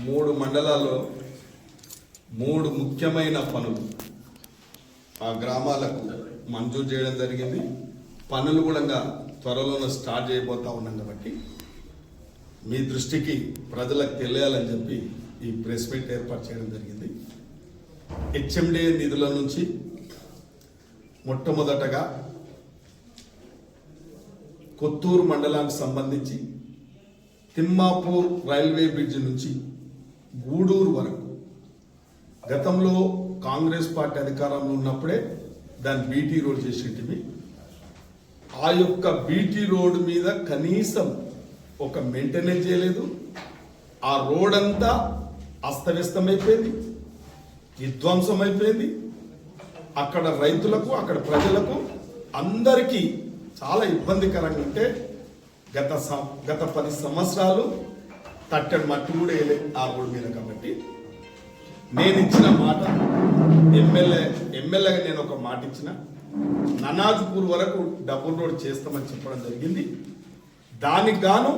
3 మండలాల్లో 3 ముఖ్యమైన పనులు ఆ గ్రామాలకు మంజూరు చేయడం జరిగింది. పనులు కూడా త్వరలోనే స్టార్ట్ చేయబోతా ఉన్నాం కాబట్టి మీ దృష్టికి ప్రజలకు తెలియాలని చెప్పి ఈ ప్రెస్ మీట్ ఏర్పాటు చేయడం జరిగింది. హెచ్ఎండి నిధుల నుంచి మొట్టమొదటగా కొత్తూరు మండలానికి సంబంధించి తిమ్మాపూర్ రైల్వే బ్రిడ్జ్ నుంచి గూడూరు వరకు గతంలో కాంగ్రెస్ పార్టీ అధికారంలో ఉన్నప్పుడే దాన్ని బీటీ రోడ్ చేసేటివి. ఆ యొక్క బీటీ రోడ్ మీద కనీసం ఒక మెయింటెనెన్స్ చేయలేదు. ఆ రోడ్ అంతా అస్తవ్యస్తమైపోయింది, విధ్వంసం అయిపోయింది. అక్కడ రైతులకు, అక్కడ ప్రజలకు అందరికీ చాలా ఇబ్బందికరంగా ఉంటే గత 10 సంవత్సరాలు తట్టడి మట్టి కూడా వేయలేదు ఆ రోడ్డు మీద. కాబట్టి నేను ఇచ్చిన మాట, ఎమ్మెల్యేగా నేను ఒక మాట ఇచ్చిన, ననాజ్పూర్ వరకు డబుల్ రోడ్ చేస్తామని చెప్పడం జరిగింది. దానికి గాను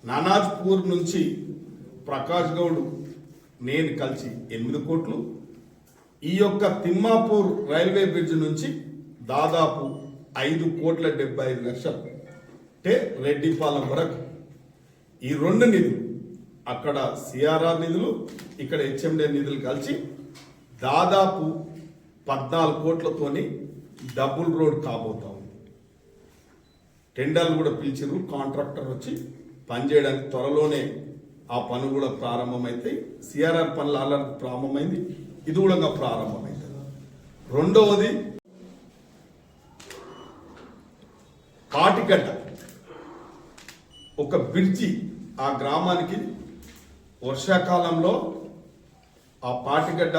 ననాజ్పూర్ నుంచి ప్రకాష్ గౌడ్ నేను కలిసి 8 కోట్లు, ఈ యొక్క తిమ్మాపూర్ రైల్వే బ్రిడ్జ్ నుంచి దాదాపు 5,75,00,000 అంటే రెడ్డిపాలెం వరకు ఈ 2 నిధులు, అక్కడ సిఆర్ఆర్ నిధులు, ఇక్కడ హెచ్ఎండి నిధులు కలిసి దాదాపు 14 కోట్లతోని డబుల్ రోడ్ కాబోతా ఉంది. టెండర్లు కూడా పిలిచిరు, కాంట్రాక్టర్ వచ్చి పనిచేయడానికి త్వరలోనే ఆ పనులు కూడా ప్రారంభమవుతాయి. సిఆర్ఆర్ పనులు ఆల్రెడీ ప్రారంభమైంది, ఇది కూడా ప్రారంభమవుతుంది. రెండవది పాటిగడ్డ ఒక బ్రిడ్జి, ఆ గ్రామానికి వర్షాకాలంలో ఆ పాటిగడ్డ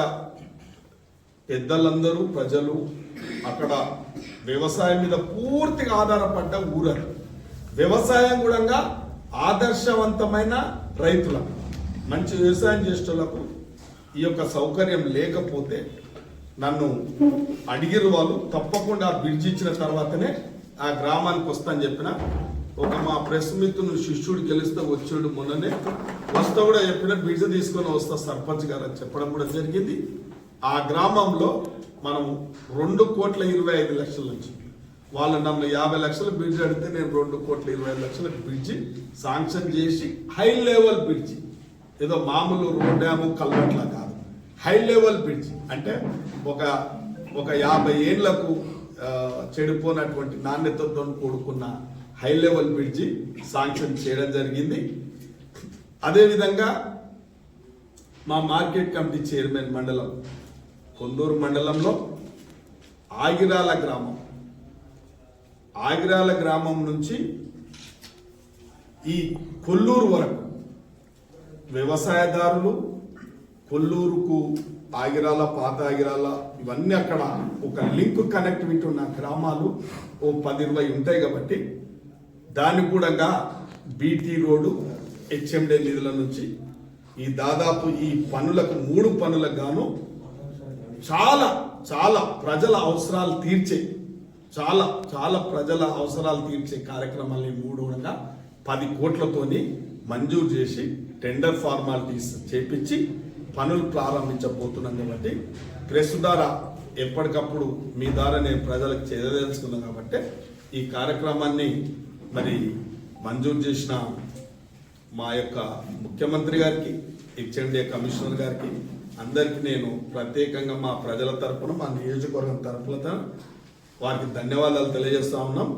పెద్దలందరూ ప్రజలు అక్కడ వ్యవసాయం మీద పూర్తిగా ఆధారపడ్డ ఊరు. వ్యవసాయం కూడా ఆదర్శవంతమైన రైతులకు, మంచి వ్యవసాయం చేసేటోళ్లకు ఈ యొక్క సౌకర్యం లేకపోతే నన్ను అడిగిరు వాళ్ళు. తప్పకుండా బ్రిడ్జ్ ఇచ్చిన తర్వాతనే ఆ గ్రామానికి వస్తాను చెప్పిన. ఒక మా ప్రెస్ మిత్రుడు శిష్యుడు గెలిస్తే వచ్చాడు, మొన్ననే వస్తా కూడా చెప్పిన, బ్రిడ్జ్ తీసుకొని వస్తా సర్పంచ్ గారు అని చెప్పడం కూడా జరిగింది. ఆ గ్రామంలో మనం 2,25,00,000 నుంచి వాళ్ళు నన్ను 50 లక్షల బ్రిడ్జ్ అడిగితే నేను 2,25,00,000 బ్రిడ్జి శాంక్షన్ చేసి, హై లెవెల్ బ్రిడ్జి, ఏదో మామూలు రోడ్ డ్యాము కల్వట్లా కాదు, హై లెవెల్ బ్రిడ్జి అంటే ఒక 50 ఏళ్లకు చెడిపోయినటువంటి నాణ్యతతో కూడుకున్న హై లెవెల్ బ్రిడ్జి శాంక్షన్ చేయడం జరిగింది. అదేవిధంగా మా మార్కెట్ కమిటీ చైర్మన్ మండలం కొందూరు మండలంలో ఆగిరాల గ్రామం నుంచి ఈ కొల్లూరు వరకు వ్యవసాయదారులు, కొల్లూరుకు ఆగిరాల, పాత ఆగిరాల, ఇవన్నీ అక్కడ ఒక లింక్ కనెక్టివిటీ ఉన్న గ్రామాలు ఓ 10-20 ఉంటాయి. కాబట్టి దానికి కూడా బీటీ రోడ్డు హెచ్ఎండి నిధుల నుంచి ఈ దాదాపు ఈ పనులకు 3 పనులకు గాను చాలా ప్రజల అవసరాలు తీర్చే ప్రజల అవసరాలు తీర్చే కార్యక్రమాలని 3 కూడా 10 కోట్లతోని మంజూరు చేసి టెండర్ ఫార్మాలిటీస్ చేపించి పనులు ప్రారంభించబోతున్నాం. కాబట్టి ప్రెస్ ద్వారా ఎప్పటికప్పుడు మీ ద్వారా నేను ప్రజలకు చేరదలుచుకున్నాను. కాబట్టి ఈ కార్యక్రమాన్ని మరి మంజూరు చేసిన మా యొక్క ముఖ్యమంత్రి గారికి, హెచ్ఎండి కమిషనర్ గారికి, అందరికీ నేను ప్రత్యేకంగా మా ప్రజల తరపున, మా నియోజకవర్గం తరపున వారికి ధన్యవాదాలు తెలియజేస్తా ఉన్నాం.